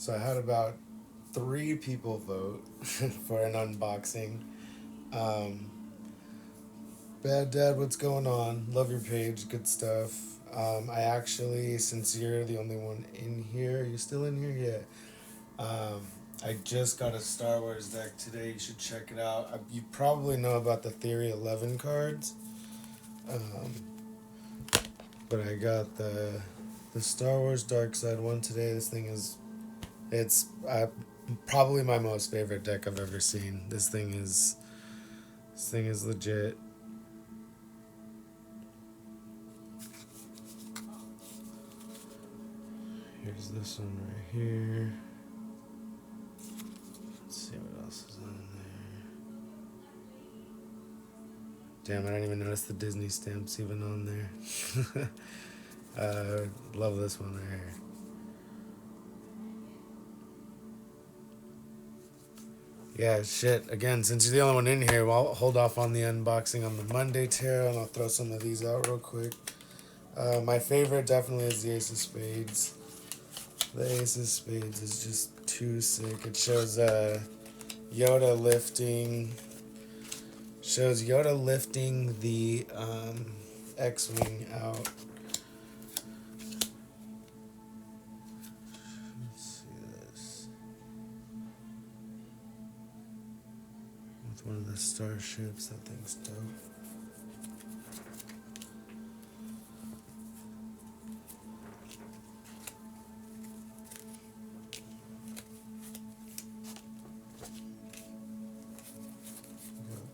So I had about 3 people vote for an unboxing. Um, Bad Dad, what's going on? Love your page, good stuff. I actually, since you're the only one in here, you still in here? Yeah. I just got a Star Wars deck today. You should check it out. You probably know about the Theory 11 cards, um, but I got the Star Wars Dark Side one today. This thing is it's probably my most favorite deck I've ever seen. This thing is legit. Here's this one right here. Let's see what else is on there. Damn, I didn't even notice the Disney stamps even on there. Love this one right here. Yeah, shit. Again, since you're the only one in here, well, I'll hold off on the unboxing on the Monday tarot, and I'll throw some of these out real quick. My favorite definitely is the Ace of Spades. The Ace of Spades is just too sick. It shows Yoda lifting. Shows Yoda lifting the X-wing out. Let's see this. With one of the starships. That thing's dope.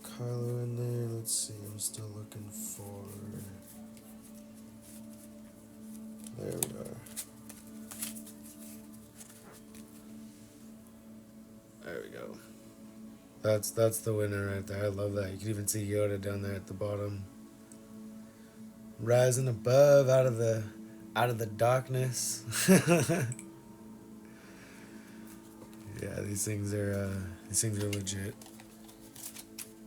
Kylo in there. Let's see. I'm still looking for. There we are. There we go. That's the winner right there. I love that. You can even see Yoda down there at the bottom, rising above out of the darkness. Yeah, these things are legit.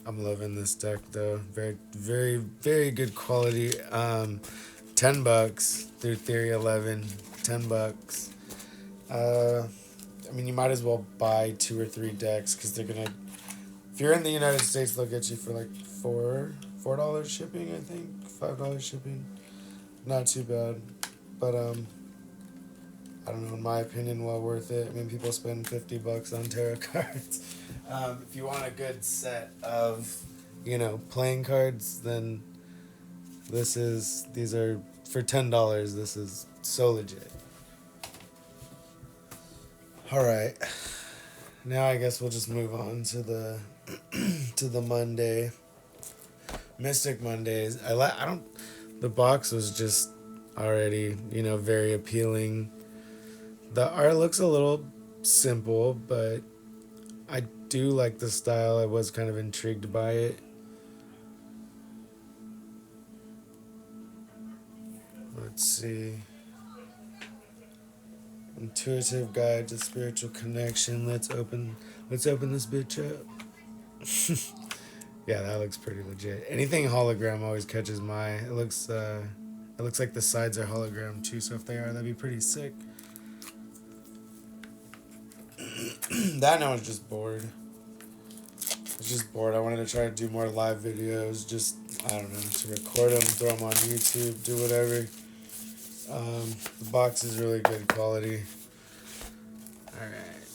I'm loving this deck though. Very, very, very good quality. $10 through Theory 11. $10. I mean, you might as well buy 2 or 3 decks because they're gonna. If you're in the United States, they'll get you for like $4 shipping. I think $5 shipping. Not too bad, but I don't know. In my opinion, well worth it. I mean, people spend $50 on tarot cards. If you want a good set of, playing cards, then these are for $10. This is so legit. All right, now I guess we'll just move on to the to the Monday. Mystic Mondays. I don't. The box was just already very appealing. The art looks a little simple, but I do like the style. I was kind of intrigued by it. Let's see. Intuitive guide to spiritual connection. Let's open this bitch up. Yeah, that looks pretty legit. Anything hologram always catches my eye. It looks like the sides are hologram too, so if they are, that'd be pretty sick. That and I was just bored. I was just bored. I wanted to try to do more live videos. Just, I don't know, to record them, throw them on YouTube, do whatever. The box is really good quality. Alright.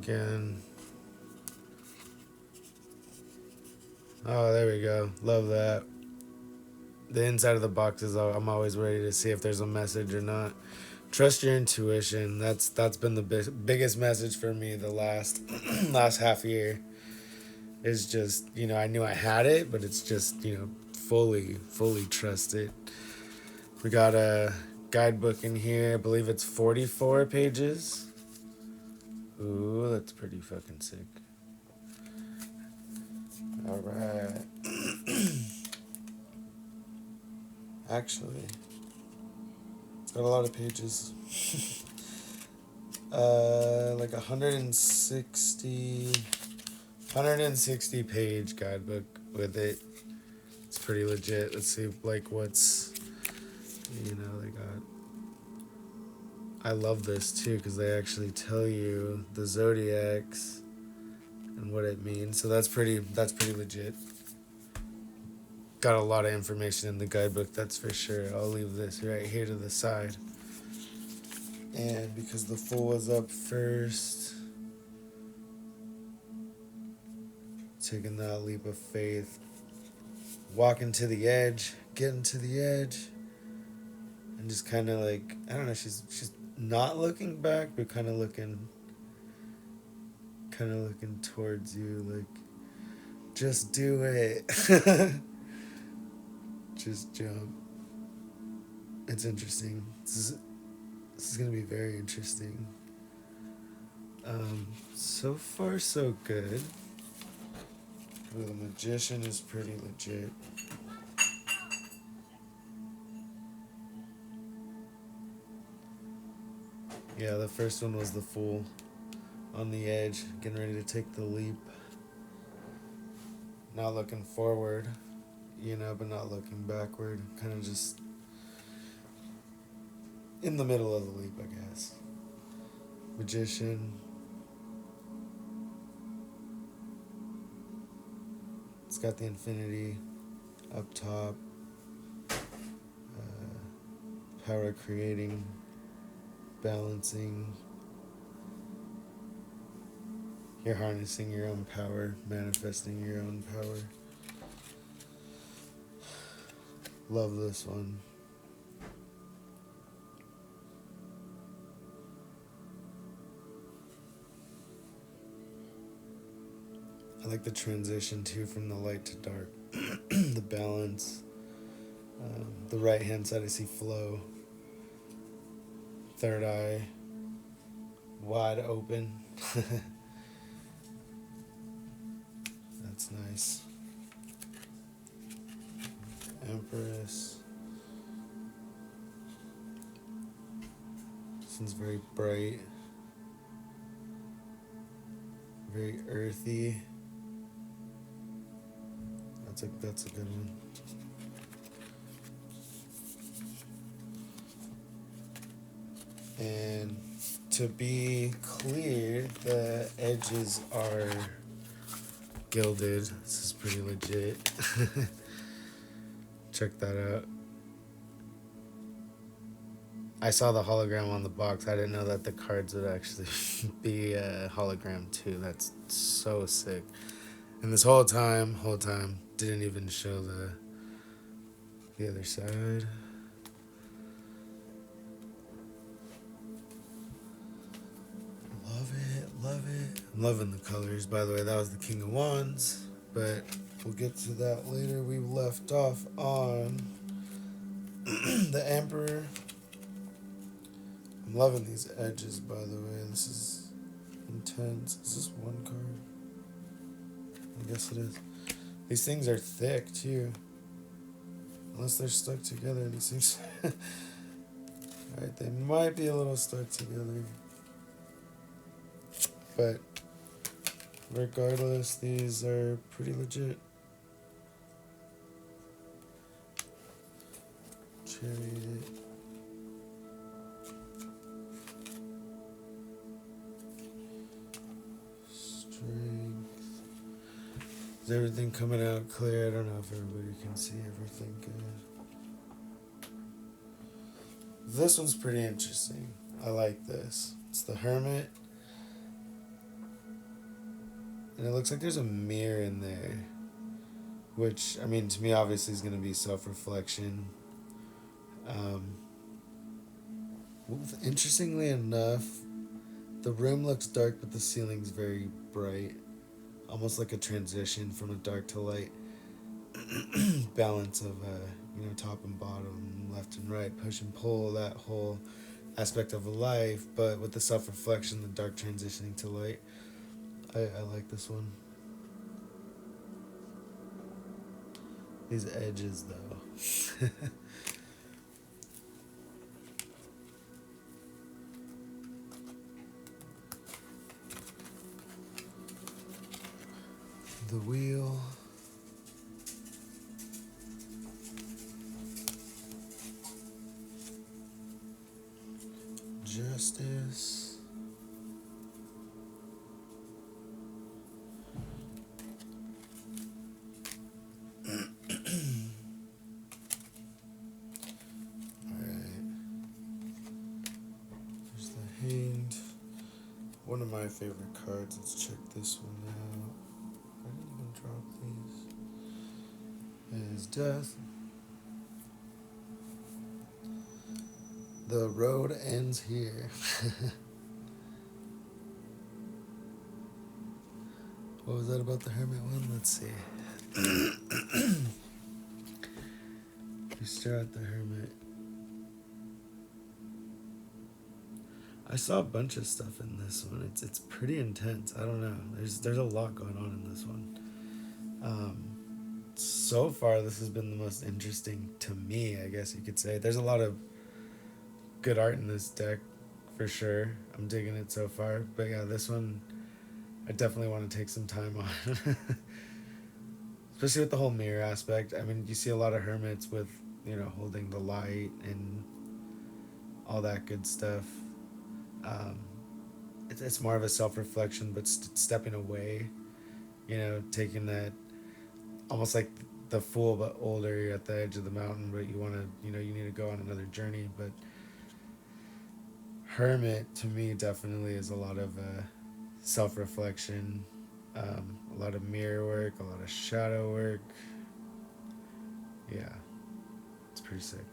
Again. Oh, there we go. Love that. The inside of the box is, I'm always ready to see if there's a message or not. Trust your intuition. That's been the biggest message for me the last last half year. Is just, I knew I had it, but it's just, fully trust it. We got a guidebook in here. I believe it's 44 pages. Ooh, that's pretty fucking sick. All right. Actually, it's got a lot of pages. Like 160 page guidebook with it. It's pretty legit. Let's see, like, what's You know, they got. I love this too because they actually tell you the zodiacs and what it means. So that's pretty. That's pretty legit. Got a lot of information in the guidebook. That's for sure. I'll leave this right here to the side. And because the Fool was up first, taking that leap of faith, walking to the edge, getting to the edge, and just kind of like, I don't know, she's not looking back, but kind of looking towards you, like, just do it. Just jump. It's interesting. This is gonna be very interesting. So far so good. Well, the Magician is pretty legit. Yeah, the first one was the Fool on the edge, getting ready to take the leap. Not looking forward, but not looking backward. Kind of just in the middle of the leap, I guess. Magician. It's got the infinity up top. Power creating, balancing. You're harnessing your own power, manifesting your own power. Love this one. I like the transition too from the light to dark. The balance. The right hand side I see flow. Third eye wide open. That's nice. Empress. This one's very bright. Very earthy. That's a good one. And to be clear, the edges are gilded. This is pretty legit. Check that out. I saw the hologram on the box. I didn't know that the cards would actually be a hologram too. That's so sick. And this whole time, didn't even show the other side. Love it. I'm loving the colors. By the way, that was the King of Wands, but we'll get to that later. We left off on the Emperor. I'm loving these edges, by the way. This is intense. Is this one card? I guess it is. These things are thick, too. Unless they're stuck together, these things... Alright, they might be a little stuck together. But regardless, these are pretty legit. Chariot. Strength. Is everything coming out clear? I don't know if everybody can see everything good. This one's pretty interesting. I like this. It's the Hermit. And it looks like there's a mirror in there. Which, I mean, to me, obviously is going to be self-reflection. Interestingly enough, the room looks dark, but the ceiling's very bright. Almost like a transition from a dark to light. Balance of, top and bottom, left and right, push and pull, that whole aspect of life. But with the self-reflection, the dark transitioning to light. I like this one. These edges, though. The wheel. Justice. Alright. There's the Hanged. One of my favorite cards. Let's check this one out. I didn't even drop these. Is Death. The road ends here. What was that about the Hermit one? Let's see. You stare at the Hermit. I saw a bunch of stuff in this one. It's pretty intense. I don't know. There's a lot going on in this one. So far, this has been the most interesting to me, I guess you could say. There's a lot of good art in this deck, for sure. I'm digging it so far. But yeah, this one, I definitely want to take some time on. Especially with the whole mirror aspect. I mean, you see a lot of hermits with, holding the light and all that good stuff. It's more of a self-reflection, but stepping away, taking that, almost like the fool, but older. You're at the edge of the mountain, but you want to, you need to go on another journey. But Hermit, to me, definitely is a lot of self-reflection, a lot of mirror work, a lot of shadow work. Yeah, it's pretty sick.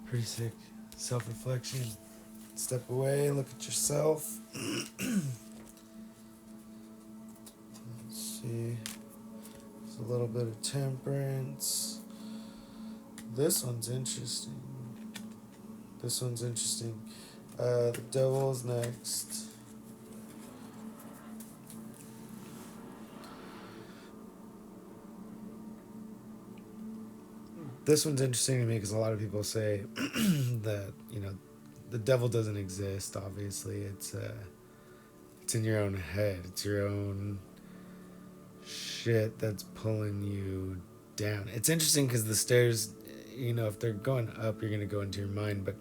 Pretty sick. Self-reflection. Step away, look at yourself. Let's see. There's a little bit of Temperance. This one's interesting. The Devil's next. This one's interesting to me because a lot of people say that, the devil doesn't exist, obviously. It's in your own head. It's your own shit that's pulling you down. It's interesting because the stairs, if they're going up, you're going to go into your mind, but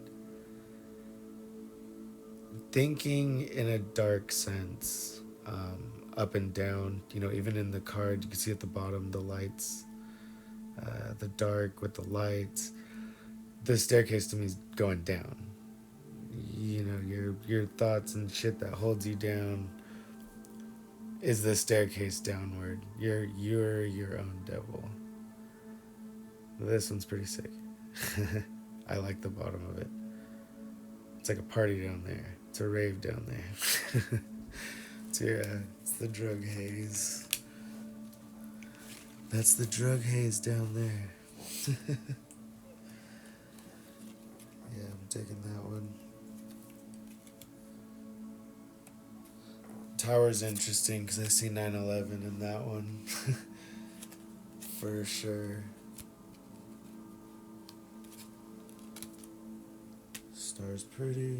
thinking in a dark sense, up and down, even in the card, you can see at the bottom the lights, the dark with the lights. The staircase to me is going down. Your thoughts and shit that holds you down is the staircase downward. You're your own devil. This one's pretty sick. I like the bottom of it. It's like a party down there. It's a rave down there. It's the drug haze. That's the drug haze down there. Yeah, I'm taking that one. Tower's interesting because I see 9/11 in that one. For sure. Star's pretty.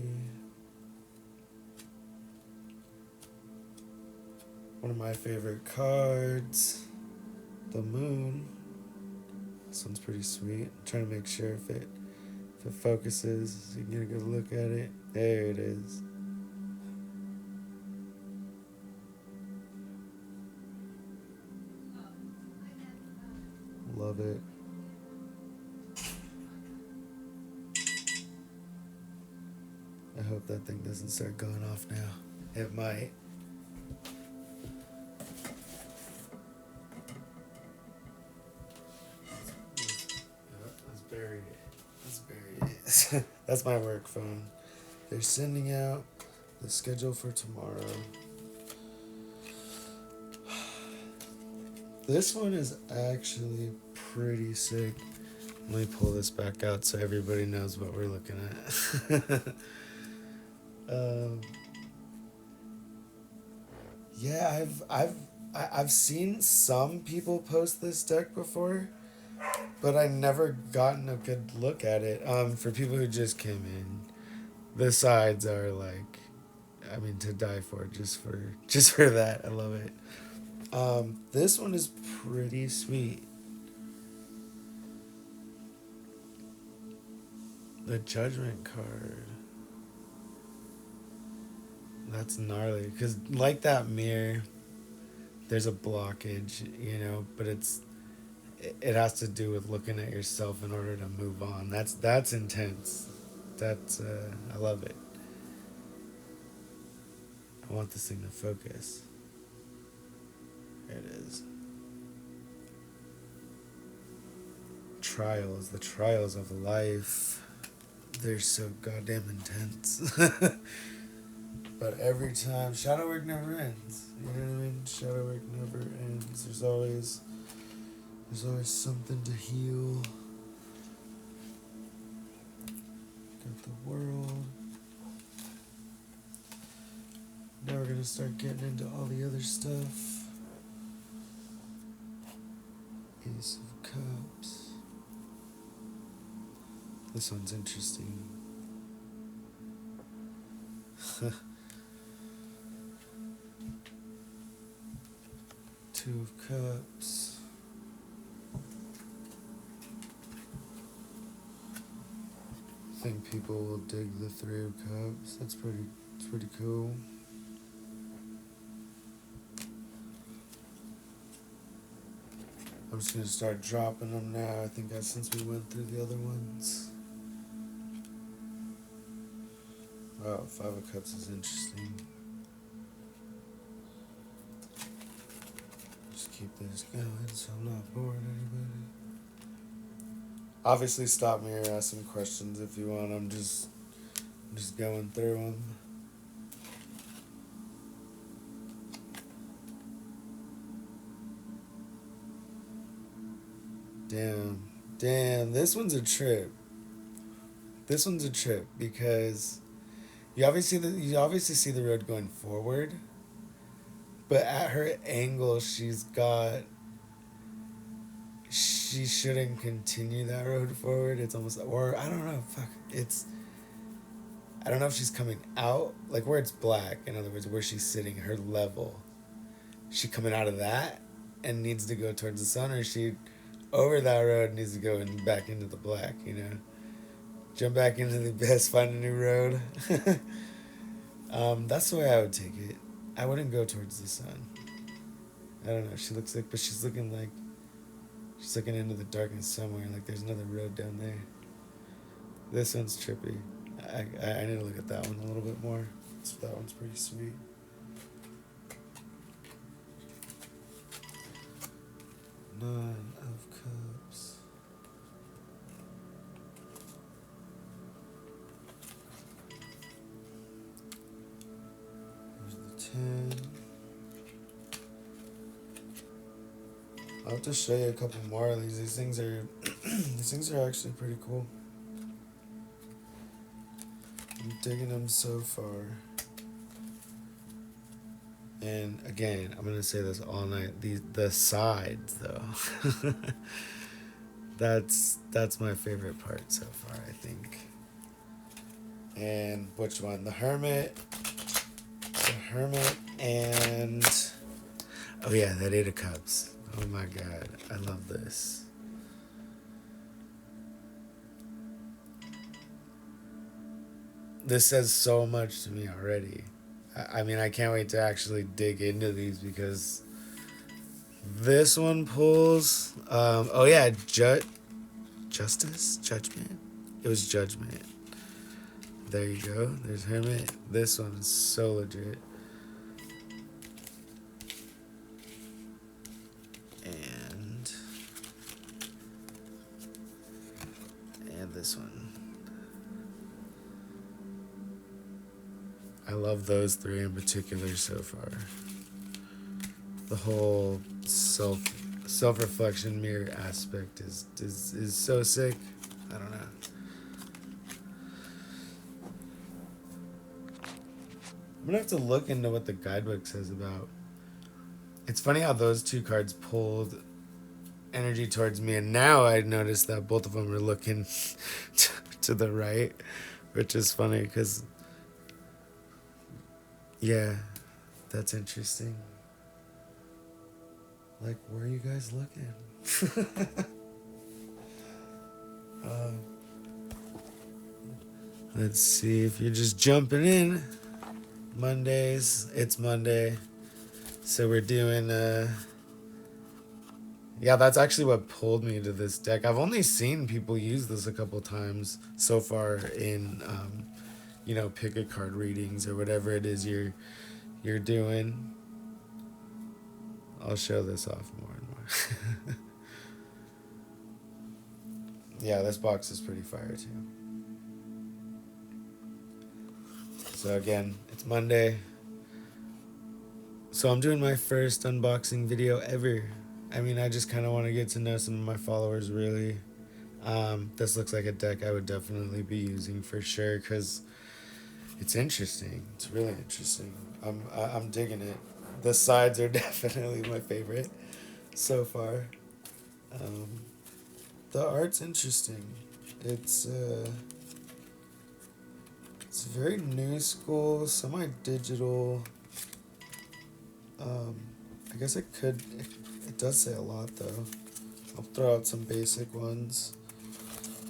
One of my favorite cards. The Moon. This one's pretty sweet. I'm trying to make sure if it focuses, so you can get a good look at it. There it is. Love it. I hope that thing doesn't start going off now. It might. Let's bury it. That's my work phone. They're sending out the schedule for tomorrow. This one is actually pretty sick. Let me pull this back out so everybody knows what we're looking at. Yeah, I've seen some people post this deck before, but I never gotten a good look at it. For people who just came in, the sides are like, to die for, just for that. I love it. This one is pretty sweet. The Judgment card. That's gnarly. Because, like that mirror, there's a blockage, you know, but it has to do with looking at yourself in order to move on. That's intense. That's I love it. I want this thing to focus. There it is. Trials, the trials of life. They're so goddamn intense. But every time, shadow work never ends. You know what I mean? Shadow work never ends. There's always something to heal. Got the world. Now we're gonna start getting into all the other stuff. Ace of Cups. This one's interesting. Two of Cups. I think people will dig the Three of Cups. It's pretty cool. I'm just gonna start dropping them now. I think since we went through the other ones. Wow, Five of Cups is interesting. Just keep this going so I'm not boring anybody. Obviously, stop me or ask some questions if you want. I'm just going through them. Damn, this one's a trip. This one's a trip because you obviously see the road going forward, but at her angle she shouldn't continue that road forward. It's almost, or I don't know, I don't know if she's coming out, like where it's black, in other words, where she's sitting, her level. She coming out of that and needs to go towards the sun, or she over that road needs to go back into the black, you know? Jump back into the abyss, find a new road. That's the way I would take it. I wouldn't go towards the sun. I don't know, she looks like, but she's looking into the darkness somewhere, like there's another road down there. This one's trippy. I need to look at that one a little bit more. That one's pretty sweet. Nine of Cups. Here's the 10. I'll have to show you a couple more of these. These things are actually pretty cool. I'm digging them so far. And again, I'm gonna say this all night. The sides though. That's my favorite part so far, I think. And which one? The Hermit, and oh yeah, that Eight of Cups. Oh my God, I love this. This says so much to me already. I mean, I can't wait to actually dig into these because this one pulls. Oh yeah, justice, judgment. It was judgment. There you go. There's Hermit. This one is so legit. And this one. I love those three in particular so far. The whole self-reflection mirror aspect is so sick. I don't know. I'm gonna have to look into what the guidebook says about. It's funny how those two cards pulled energy towards me, and now I noticed that both of them are looking to the right, which is funny because, yeah, that's interesting. Like, where are you guys looking? Let's see if you're just jumping in. Mondays. It's Monday. So we're doing yeah, that's actually what pulled me to this deck. I've only seen people use this a couple times so far in pick a card readings or whatever it is you're doing. I'll show this off more and more. Yeah, this box is pretty fire too. So again, it's Monday. So I'm doing my first unboxing video ever. I mean, I just kind of want to get to know some of my followers really. This looks like a deck I would definitely be using for sure because it's interesting. It's really interesting. I'm digging it. The sides are definitely my favorite so far. Um, the art's interesting. It's it's very new school, semi-digital. I guess it does say a lot though. I'll throw out some basic ones.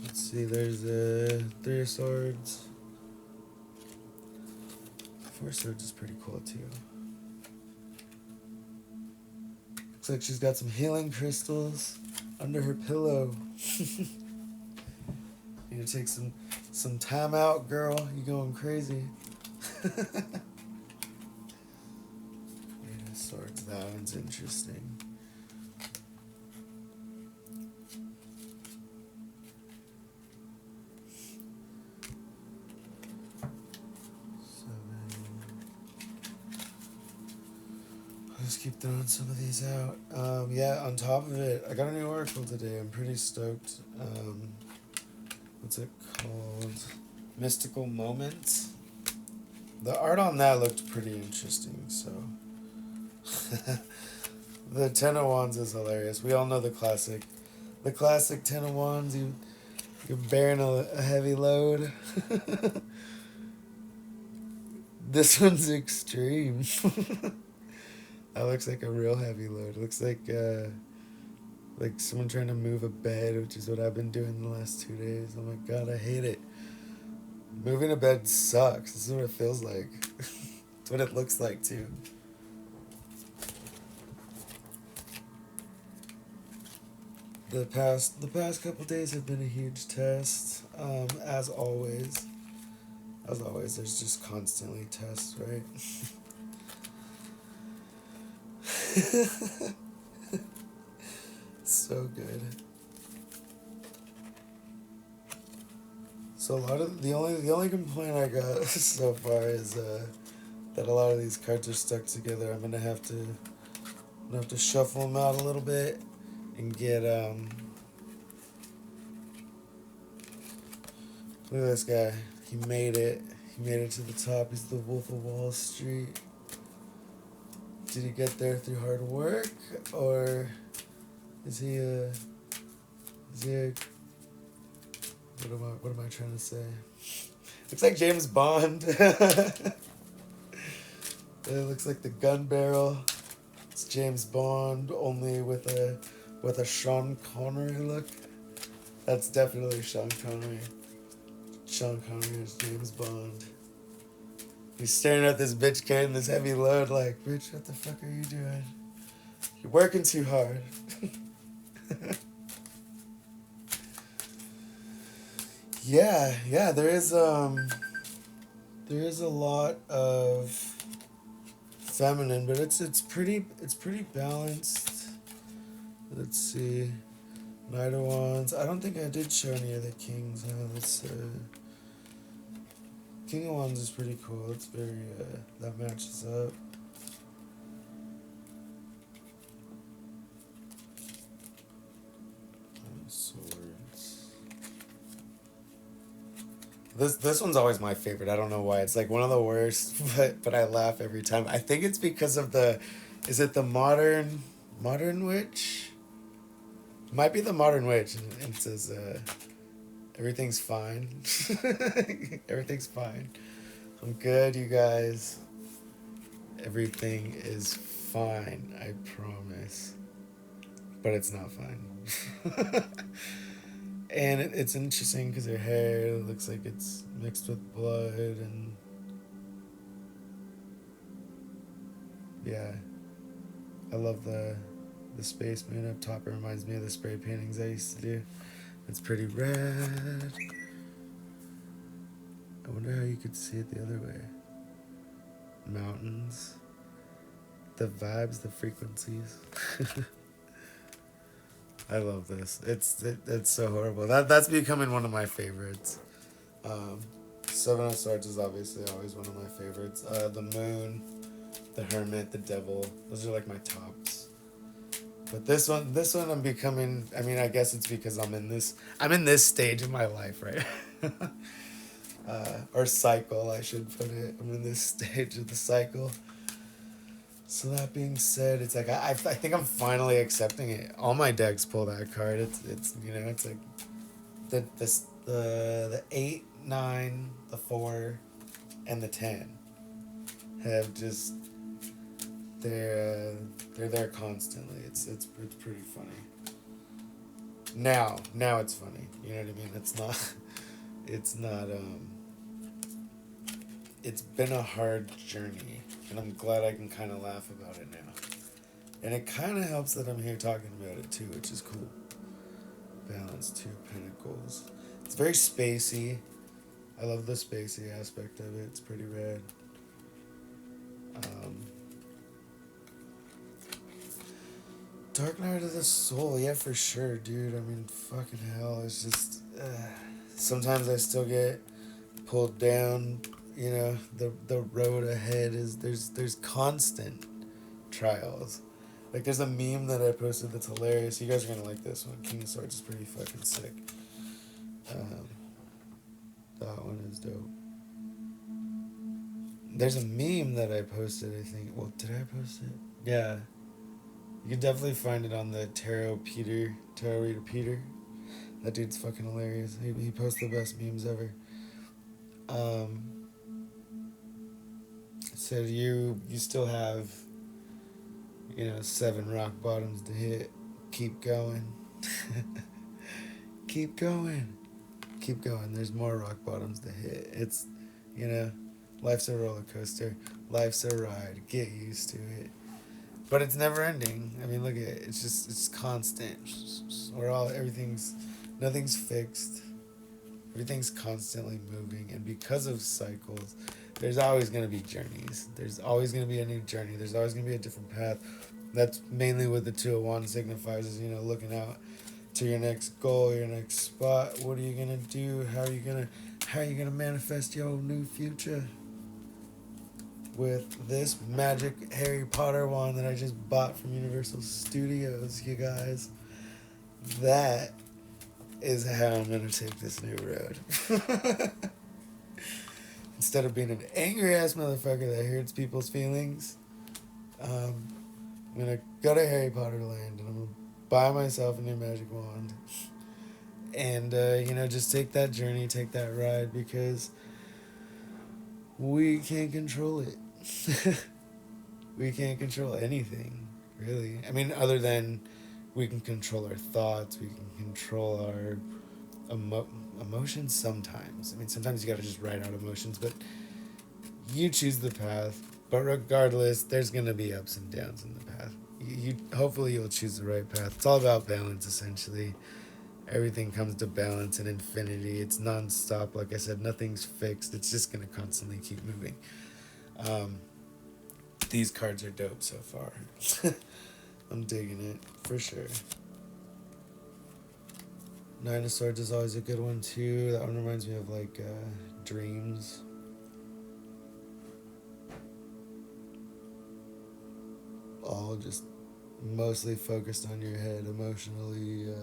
Let's see, there's the Three of Swords. Four of Swords is pretty cool too. Looks like she's got some healing crystals under her pillow. Need to take some time out, girl. You going crazy. Eight of Swords, that one's interesting. Just keep throwing some of these out. Yeah, on top of it, I got a new oracle today. I'm pretty stoked. What's it called? Mystical Moments. The art on that looked pretty interesting, so. The Ten of Wands is hilarious. We all know the classic. The classic Ten of Wands, you're bearing a heavy load. This one's extreme. That looks like a real heavy load. It looks like someone trying to move a bed, which is what I've been doing the last 2 days. Oh my god, I hate it. Moving a bed sucks. This is what it feels like. It's what it looks like too. The past couple days have been a huge test. As always. As always, there's just constantly tests, right? So good. So a lot of the only complaint I got so far is that a lot of these cards are stuck together. I'm gonna have to shuffle them out a little bit and get Look at this guy. He made it. He made it to the top. He's the Wolf of Wall Street. Did he get there through hard work, or is he a what am I trying to say? Looks like James Bond. It looks like the gun barrel. It's James Bond, only with a Sean Connery look. That's definitely Sean Connery. Sean Connery is James Bond. He's staring at this bitch carrying this heavy load like, bitch, what the fuck are you doing? You're working too hard. Yeah, there is a lot of feminine, but it's pretty balanced. Let's see. Knight of Wands. I don't think I did show any of the kings. King of Wands is pretty cool. It's very that matches up. Swords. This one's always my favorite. I don't know why. It's like one of the worst, but I laugh every time. I think it's because of is it the modern witch? It might be the modern witch, and it says everything's fine. Everything's fine. I'm good, you guys. Everything is fine, I promise. But it's not fine. And it's interesting because her hair looks like it's mixed with blood, and Yeah, I love the space moon up top. It reminds me of the spray paintings I used to do. It's pretty rad. I wonder how you could see it the other way. Mountains, the vibes, the frequencies. I love this. It's so horrible. That's becoming one of my favorites. Um, Seven of Swords is obviously always one of my favorites. The Moon, the Hermit, the Devil. Those are like my tops. But this one, I'm becoming. I mean, I guess it's because I'm in this stage of my life, right? Or cycle, I should put it. I'm in this stage of the cycle. So that being said, it's like I think I'm finally accepting it. All my decks pull that card. It's it's like the 8, 9, the 4, and the 10 have just they're there constantly. It's pretty funny. Now it's funny. You know what I mean? It's not it's been a hard journey, and I'm glad I can kind of laugh about it now. And it kind of helps that I'm here talking about it too, which is cool. Balance, 2 Pentacles. It's very spacey. I love the spacey aspect of it. It's pretty rad. Dark Night of the Soul, yeah, for sure, dude. I mean, fucking hell, it's just sometimes I still get pulled down. The road ahead is there's constant trials. Like there's a meme that I posted that's hilarious. You guys are gonna like this one. King of Swords is pretty fucking sick. That one is dope. There's a meme that I posted, I think. Well, did I post it? Yeah. You can definitely find it on the Tarot Reader Peter. That dude's fucking hilarious. He posts the best memes ever. So you still have 7 rock bottoms to hit. Keep going. Keep going. Keep going. There's more rock bottoms to hit. It's life's a roller coaster. Life's a ride. Get used to it. But it's never ending. I mean, look at it. It's constant. Nothing's fixed. Everything's constantly moving, and because of cycles, there's always going to be journeys. There's always going to be a new journey. There's always going to be a different path. That's mainly what the Two of Wands signifies, is looking out to your next goal, your next spot. What are you gonna do? How are you gonna manifest your new future? With this magic Harry Potter wand that I just bought from Universal Studios, you guys. That is how I'm gonna take this new road. Instead of being an angry ass motherfucker that hurts people's feelings, I'm gonna go to Harry Potter land and I'm gonna buy myself a new magic wand. And just take that journey, take that ride, because we can't control it. We can't control anything, really. I mean, other than we can control our thoughts, we can control our emotions sometimes. I mean, sometimes you gotta just ride out emotions, but you choose the path. But regardless, there's gonna be ups and downs in the path. Hopefully you'll choose the right path. It's all about balance, essentially. Everything comes to balance and infinity. It's non-stop. Like I said, nothing's fixed. It's just gonna constantly keep moving. These cards are dope so far. I'm digging it for sure. 9 of Swords is always a good one too. That one reminds me of dreams. All just mostly focused on your head, emotionally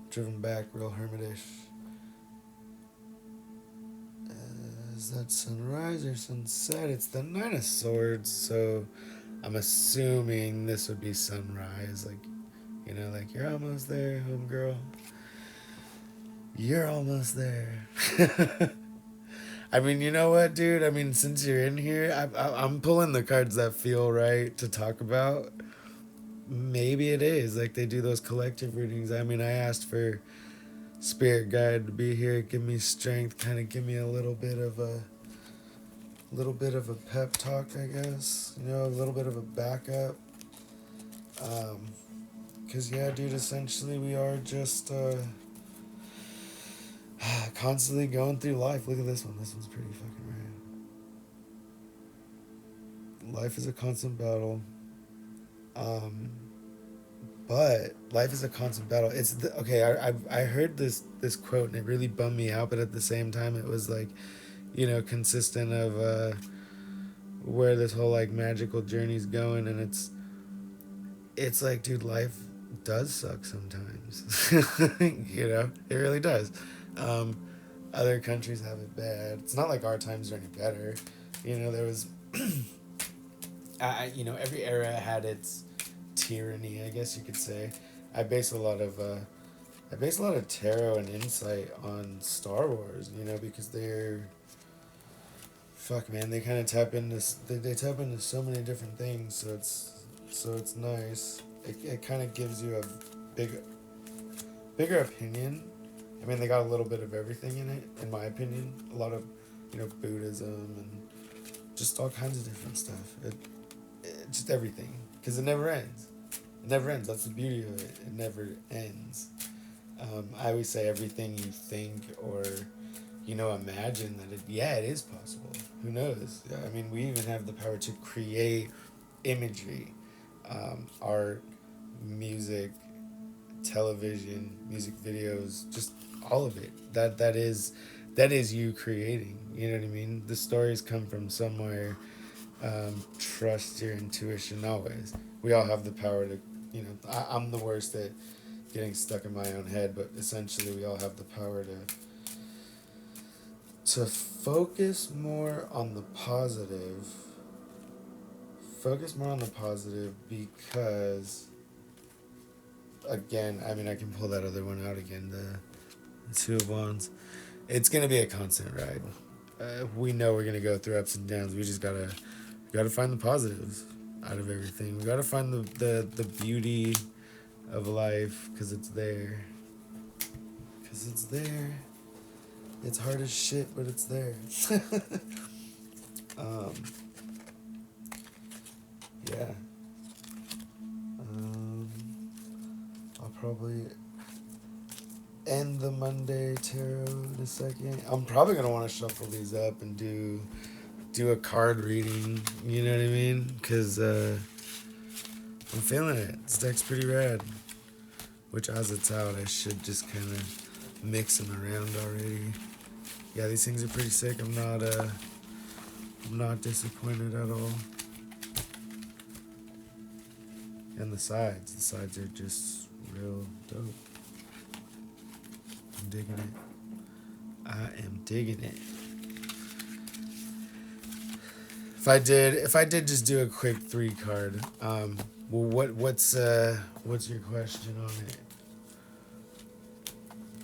driven back, real hermitish. Is that sunrise or sunset? It's the 9 of Swords, so I'm assuming this would be sunrise. You're almost there, homegirl. You're almost there. I mean, you know what, dude? I mean, since you're in here, I'm pulling the cards that feel right to talk about. Maybe it is. Like, they do those collective readings. I mean, I asked for Spirit Guide to be here, give me strength, kind of give me a little bit of little bit of a pep talk, I guess. You know, a little bit of a backup. Because, yeah, dude, essentially we are just constantly going through life. Look at this one. This one's pretty fucking rad. Life is a constant battle. But life is a constant battle. Okay. I heard this quote and it really bummed me out, but at the same time, it was like, you know, consistent of where this whole like magical journey's going, and it's like, dude, life does suck sometimes. You know, it really does. Um, Other countries have it bad. It's not like our times are any better. You know, there was, you know, every era had its tyranny, I guess you could say. I base a lot of tarot and insight on Star Wars, you know, because they're fuck man, they kind of tap into they tap into so many different things, so it's nice. It kind of gives you a bigger opinion. I mean, they got a little bit of everything in it, in my opinion. A lot of, you know, Buddhism and just all kinds of different stuff. Just everything, because it never ends. It never ends. That's the beauty of it. It never ends. I always say everything you think or, you know, imagine that it is possible. Who knows? I mean, we even have the power to create imagery, art, music, television, music videos, just all of it. That is you creating. You know what I mean? The stories come from somewhere. Trust your intuition always. We all have the power to, you know, I'm the worst at getting stuck in my own head, but essentially we all have the power to focus more on the positive. Focus more on the positive because, again, I mean, I can pull that other one out again, the Two of Wands. It's going to be a constant ride. We know we're going to go through ups and downs. We just gotta find the positives out of everything. We gotta find the beauty of life, because it's there. Because it's there. It's hard as shit, but it's there. Yeah. I'll probably end the Monday tarot in a second. I'm probably gonna want to shuffle these up and do a card reading. You know what I mean? Because I'm feeling it. This deck's pretty rad. Which, as it's out, I should just kind of mix them around already. Yeah, these things are pretty sick. I'm not disappointed at all. And the sides are just real dope. I'm digging it. I am digging it. If I did just do a quick 3 card, well, what's your question on it?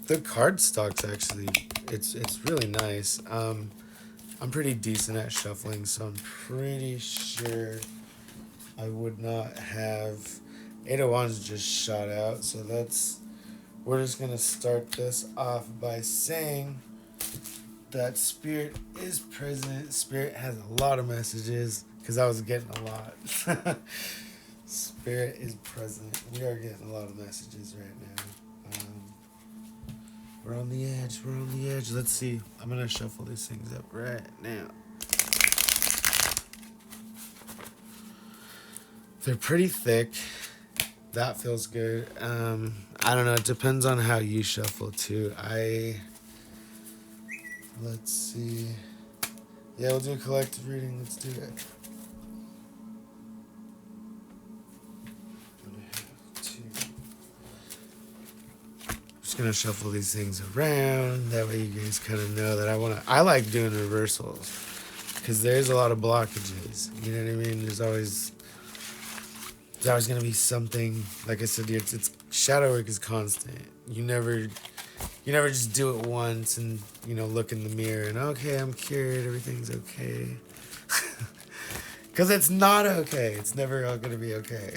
The card stock's actually it's really nice. I'm pretty decent at shuffling, so I'm pretty sure I would not have 8 of Wands just shot out. So we're just gonna start this off by saying that Spirit is present. Spirit has a lot of messages, because I was getting a lot. Spirit is present. We are getting a lot of messages right now. We're on the edge. Let's see. I'm going to shuffle these things up right now. They're pretty thick. That feels good. I don't know. It depends on how you shuffle, too. Let's see. Yeah, we'll do a collective reading. Let's do that. Just gonna shuffle these things around. That way you guys kind of know that I like doing reversals, because there's a lot of blockages. You know what I mean? There's always gonna be something. Like I said, it's shadow work is constant. You never just do it once and, you know, look in the mirror and, okay, I'm cured, everything's okay. Because it's not okay. It's never all going to be okay.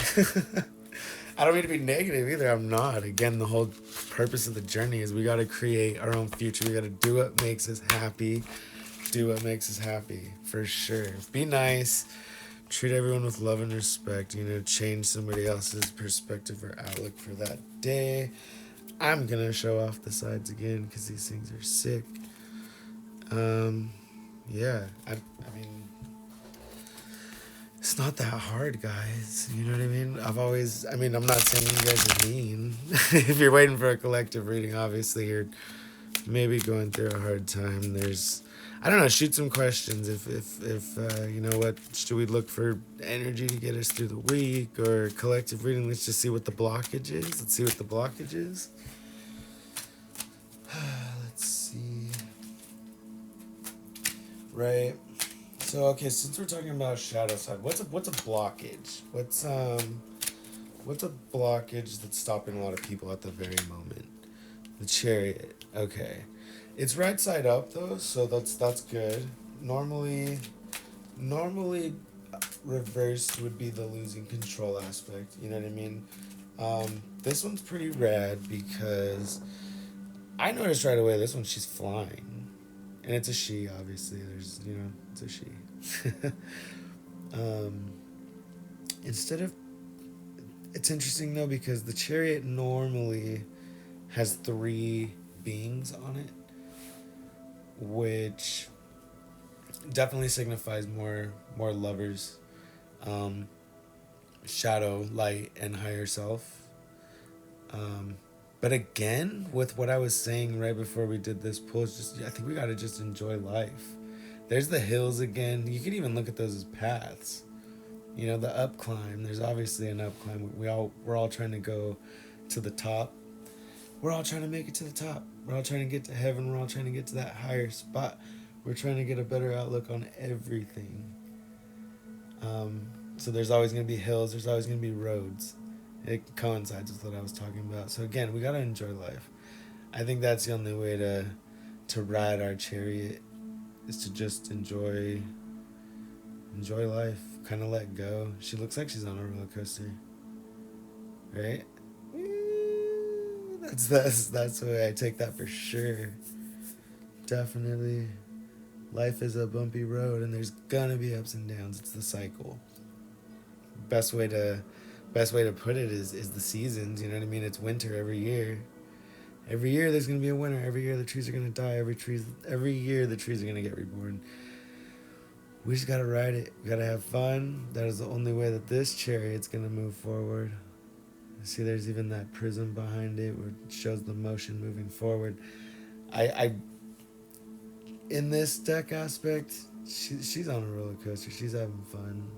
I don't mean to be negative either. I'm not. Again, the whole purpose of the journey is we got to create our own future. We got to do what makes us happy. do what makes us happy, for sure. Be nice. Treat everyone with love and respect. Change somebody else's perspective or outlook for that day. I'm gonna show off the sides again because these things are sick. Yeah, I mean, it's not that hard, guys. You know what I mean? I'm not saying you guys are mean. If you're waiting for a collective reading, obviously you're maybe going through a hard time. I don't know, shoot some questions. If what should we look for energy to get us through the week or collective reading? Let's just see what the blockage is. Let's see what the blockage is. Let's see. Right. So okay, since we're talking about shadow side, what's a blockage? What's a blockage that's stopping a lot of people at the very moment? The Chariot. Okay. It's right side up though, so that's good. Normally reversed would be the losing control aspect, you know what I mean? This one's pretty rad because I noticed right away this one she's flying. And it's a she, obviously. It's a she. Instead of, it's interesting though because the Chariot normally has 3 beings on it, which definitely signifies more lovers, shadow, light, and higher self. But again, with what I was saying right before we did this pull, I think we gotta just enjoy life. There's the hills again. You could even look at those as paths. The up climb. There's obviously an up climb. We're all trying to go to the top. We're all trying to make it to the top. We're all trying to get to heaven. We're all trying to get to that higher spot. We're trying to get a better outlook on everything. So there's always going to be hills. There's always going to be roads. It coincides with what I was talking about. So again, we got to enjoy life. I think that's the only way to ride our chariot is to just enjoy life. Kind of let go. She looks like she's on a roller coaster. Right? That's the way I take that for sure. Definitely. Life is a bumpy road and there's gonna be ups and downs. It's the cycle. Best way to put it is the seasons, you know what I mean? It's winter every year. Every year there's gonna be a winter. Every year the trees are gonna die. Every year the trees are gonna get reborn. We just gotta ride it. We gotta have fun. That is the only way that this chariot's gonna move forward. See, there's even that prism behind it where it shows the motion moving forward. I in this deck aspect, she's on a roller coaster. She's having fun.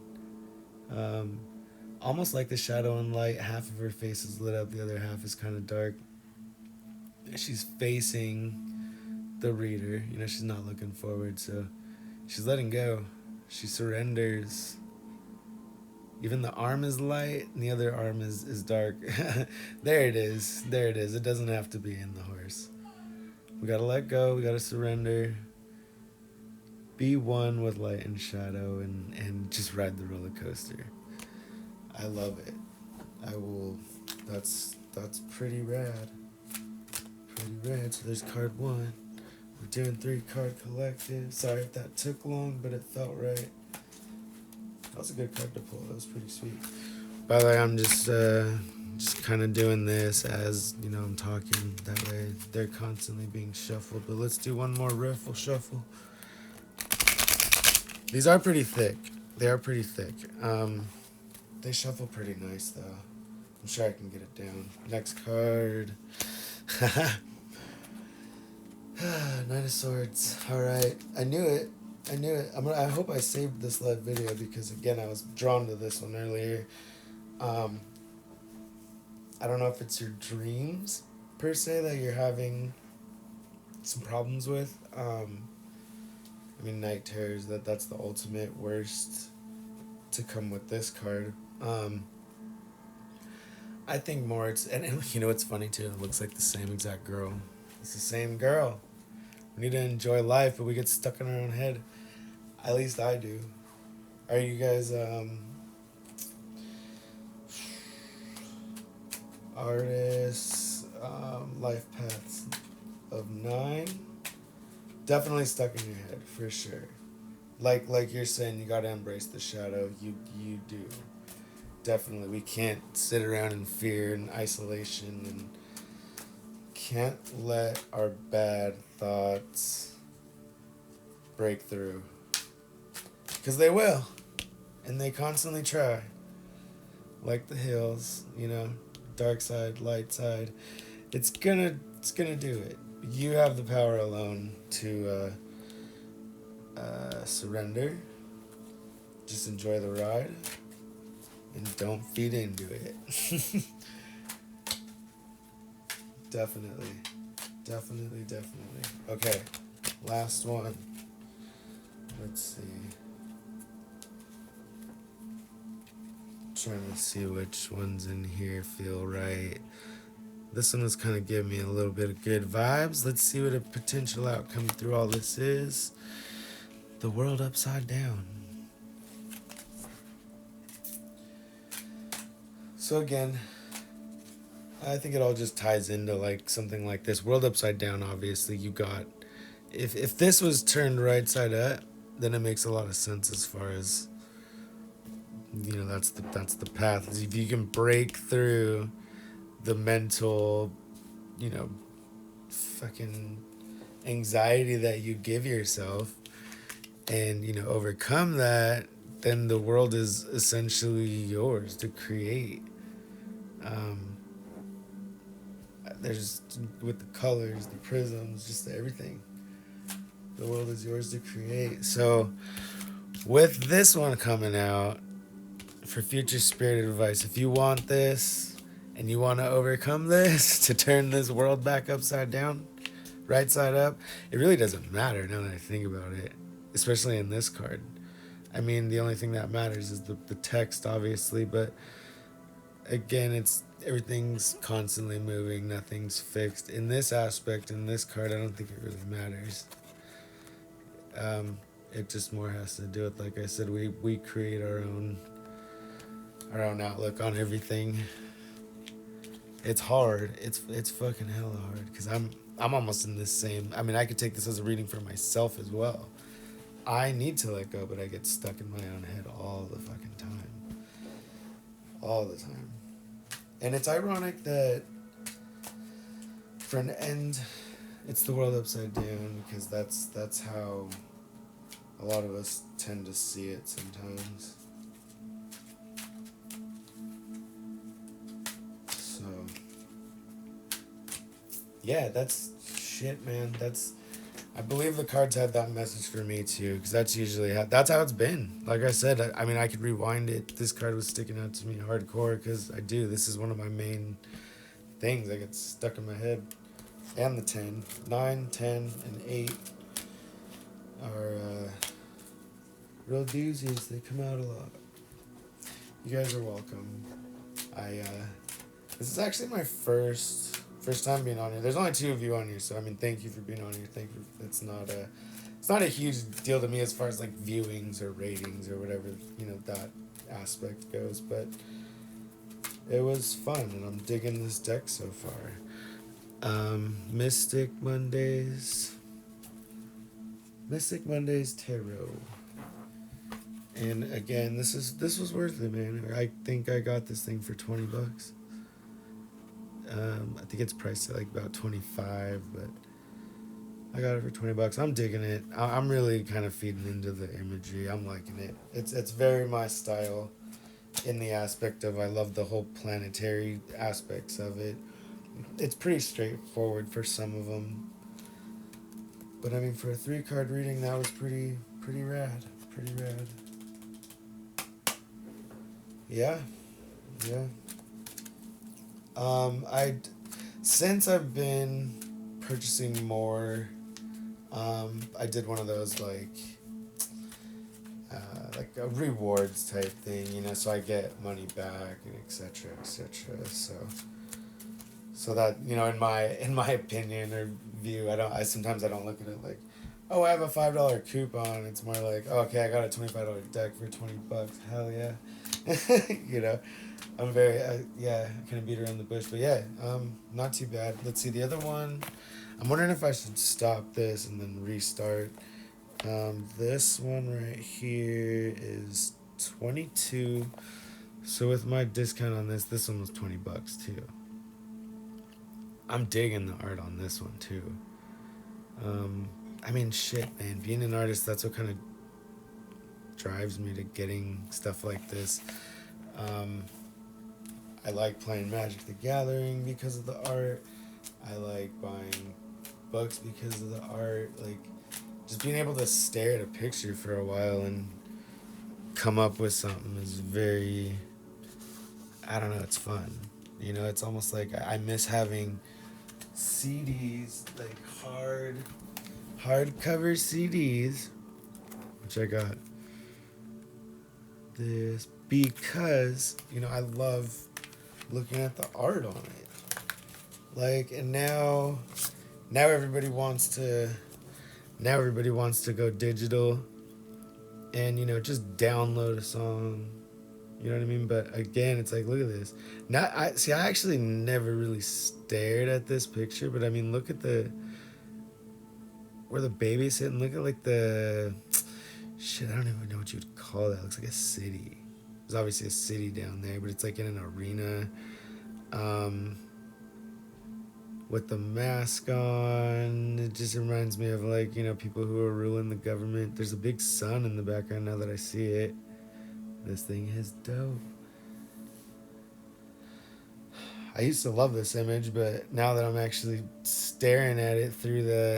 Almost like the shadow and light. Half of her face is lit up, the other half is kind of dark. She's facing the reader. She's not looking forward, so she's letting go. She surrenders. Even the arm is light and the other arm is dark. There it is. It doesn't have to be in the horse. We gotta let go. We gotta surrender. Be one with light and shadow and just ride the roller coaster. I love it. I will. That's pretty rad. Pretty rad. So there's card 1. We're doing 3 card collective. Sorry if that took long, but it felt right. That was a good card to pull. That was pretty sweet. By the way, I'm just kind of doing this as I'm talking. That way they're constantly being shuffled. But let's do one more riffle shuffle. These are pretty thick. They are pretty thick. They shuffle pretty nice though. I'm sure I can get it down. Next card. Knight of Swords. All right. I knew it. I hope I saved this live video because again I was drawn to this one earlier. I don't know if it's your dreams per se that you're having some problems with. Night terrors, that's the ultimate worst to come with this card. I think more it's it's funny too, it looks like the same exact girl. It's the same girl. We need to enjoy life, but we get stuck in our own head. At least I do. Are you guys artists, life paths of 9? Definitely stuck in your head. for sure. Like you're saying, you gotta embrace the shadow. You do. Definitely. We can't sit around in fear and isolation and can't let our bad thoughts break through. Because they will. And they constantly try. Like the hills, dark side, light side. It's gonna do it. You have the power alone to surrender. Just enjoy the ride. And don't feed into it. Definitely. Definitely. Okay. Last one. Let's see. Trying to see which ones in here feel right. This one was kind of giving me a little bit of good vibes. Let's see what a potential outcome through all this is. The world upside down. So again, I think it all just ties into like something like this. World upside down, obviously, you got... If this was turned right side up, then it makes a lot of sense as far as, that's the path. If you can break through the mental, fucking anxiety that you give yourself and, overcome that, then the world is essentially yours to create. There's, with the colors, the prisms, just everything. The world is yours to create. So with this one coming out, for future spirit advice, if you want this and you want to overcome this, to turn this world back upside down, right side up, it really doesn't matter now that I think about it, especially in this card. I mean, the only thing that matters is the text, obviously, but again, everything's constantly moving, nothing's fixed. In this aspect, in this card, I don't think it really matters. It just more has to do with, like I said, we create our own outlook on everything. It's hard. It's fucking hella hard, because I'm almost in this same... I mean, I could take this as a reading for myself as well. I need to let go, but I get stuck in my own head all the fucking time. All the time. And it's ironic that for an end, it's the world upside down, because that's how a lot of us tend to see it sometimes. So, yeah, that's shit, man. I believe the cards had that message for me too, because that's usually that's how it's been. Like I said, I mean, I could rewind it. This card was sticking out to me hardcore, because I do. This is one of my main things that gets stuck in my head. And the 10. 9, 10, and 8 are real doozies. They come out a lot. You guys are welcome. This is actually my first time being on here. There's only 2 of you on here, so I mean, thank you for being on here. Thank you. It's not a huge deal to me as far as like viewings or ratings or whatever, that aspect goes, but it was fun, and I'm digging this deck so far. Mystic Mondays Tarot. And again, this was worth it, man. I think I got this thing for $20. I think it's priced at like about 25, but I got it for $20. I'm digging it. I'm really kind of feeding into the imagery. I'm liking it. It's very my style, in the aspect of I love the whole planetary aspects of it. It's pretty straightforward for some of them, but I mean, for a 3-card reading, that was pretty rad. Pretty rad. Yeah. Since I've been purchasing more, I did one of those like a rewards type thing, so I get money back and etc. So that, in my opinion or view, sometimes I don't look at it like, oh, I have a $5 coupon. It's more like, oh, okay, I got a $25 deck for $20. Hell yeah. I'm very, I kind of beat around the bush, but yeah, not too bad. Let's see, the other one, I'm wondering if I should stop this and then restart. This one right here is 22. So with my discount on this one was $20 too. I'm digging the art on this one too. Um, I mean, shit, man. Being an artist, that's what kind of drives me to getting stuff like this. Um, I like playing Magic the Gathering because of the art. I like buying books because of the art. Like, just being able to stare at a picture for a while and come up with something is very, I don't know, it's fun. You know, it's almost like I miss having CDs, like hardcover CDs, which I got this because, you know, I love looking at the art on it. Like, and now everybody wants to go digital and, you know, just download a song. You know what I mean? But again, it's like, look at this. I actually never really stared at this picture, but I mean, look at where the baby's sitting. Look at like the shit. I don't even know what you'd call that. It looks like a city. There's obviously a city down there, but it's like in an arena, with the mask on. It just reminds me of, like, you know, people who are ruling the government. There's a big sun in the background now that I see it. This thing is dope. I used to love this image, but now that I'm actually staring at it through the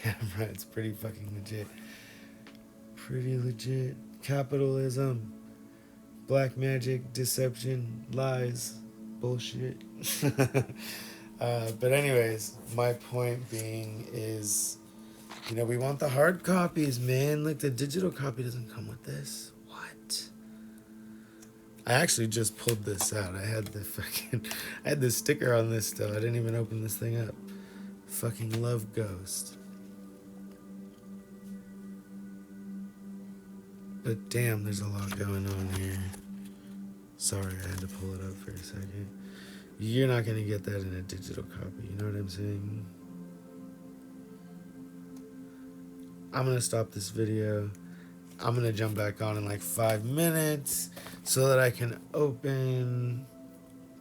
camera, it's pretty fucking legit. Pretty legit. Capitalism, black magic, deception, lies, bullshit. But anyways, my point being is, you know, we want the hard copies, man. Like, the digital copy doesn't come with this. What? I actually just pulled this out. I had the sticker on this still. I didn't even open this thing up. Fucking love Ghost. But damn, there's a lot going on here. Sorry, I had to pull it up for a second. You're not gonna get that in a digital copy, you know what I'm saying? I'm gonna stop this video. I'm gonna jump back on in like 5 minutes so that I can open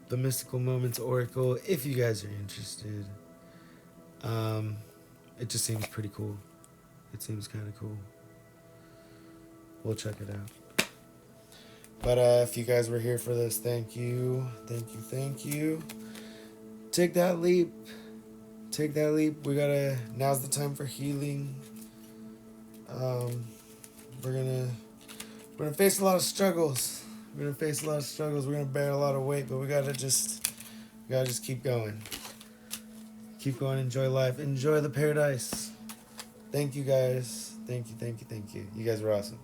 the Mystical Moments Oracle if you guys are interested. It just seems pretty cool. It seems kind of cool. We'll check it out. But if you guys were here for this, thank you. Thank you. Take that leap. Now's the time for healing. We're gonna face a lot of struggles. We're gonna bear a lot of weight, but we gotta just keep going. Enjoy life. Enjoy the paradise. Thank you guys. Thank you. You guys are awesome.